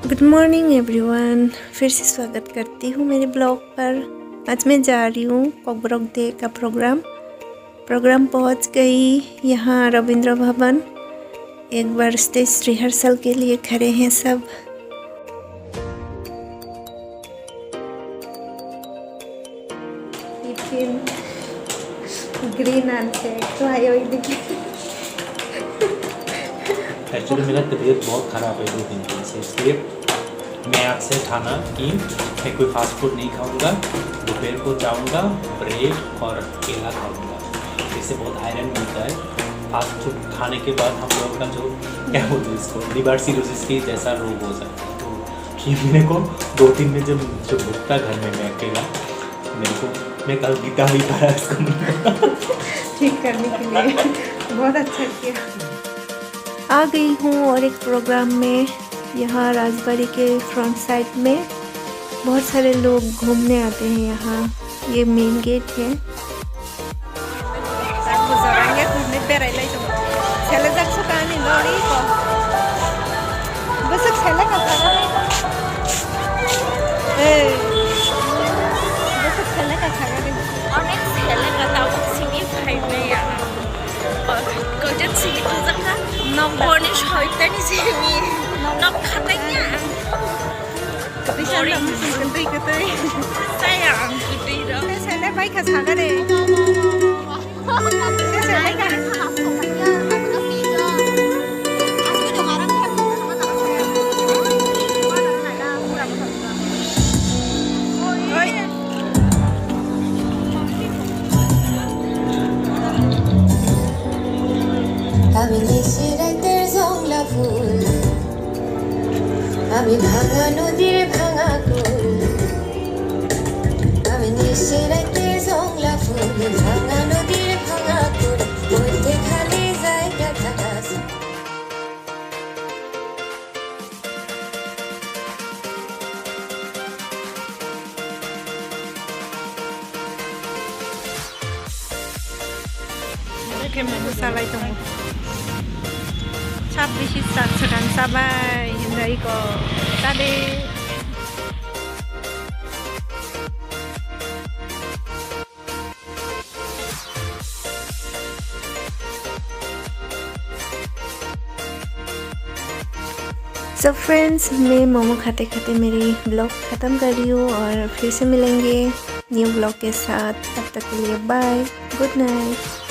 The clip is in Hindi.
गुड मॉर्निंग एवरीवन, फिर से स्वागत करती हूँ मेरे ब्लॉग पर। आज मैं जा रही हूँ पॉकब्रॉक डे का प्रोग्राम पहुँच गई यहाँ रविंद्र भवन। एक बार स्टेज रिहर्सल के लिए खड़े हैं सब। ग्रीन आंटे तो आयो एक्चुअली मेरा तबीयत बहुत ख़राब है 2 दिन से, इसलिए मैं आपसे ठाना कि मैं कोई फास्ट फूड नहीं खाऊंगा। दोपहर को जाऊंगा, ब्रेड और केला खाऊंगा, इससे बहुत आयरन मिलता है। फास्ट फूड खाने के बाद हम लोग का जो क्या बोलते हैं इसको, लिवर सिरोसिस के जैसा रोग हो सकता है। तो ये मेरे को 2 दिन में जब भुगता घर में मैं अकेला, मैं कल गीता भी पढ़ा इसको ठीक करने के लिए। बहुत अच्छा किया। आ गई हूँ और एक प्रोग्राम में। यहाँ राजबाड़ी के फ्रंट साइड में बहुत सारे लोग घूमने आते हैं। यहाँ ये मेन गेट है। Bonus heute nicht sehen. Noch katanya. Saya gede dah. saya baik khasana deh. আমি ভাঙা নদীর ভাঙা কুল, আমি নিশে রাতে জংলা ফুল, ভাঙা নদীর ভাঙা কুল, মধ্যে খালি জায়গা থাকা। Salay tunggu. 26 saat sedang sabai hindari ko tadi. So friends, मैं मोमो खाते खाते मेरी ब्लॉग ख़त्म कर रही हूँ और फिर से मिलेंगे न्यू ब्लॉग के साथ। तब तक के लिए बाय, गुड नाइट।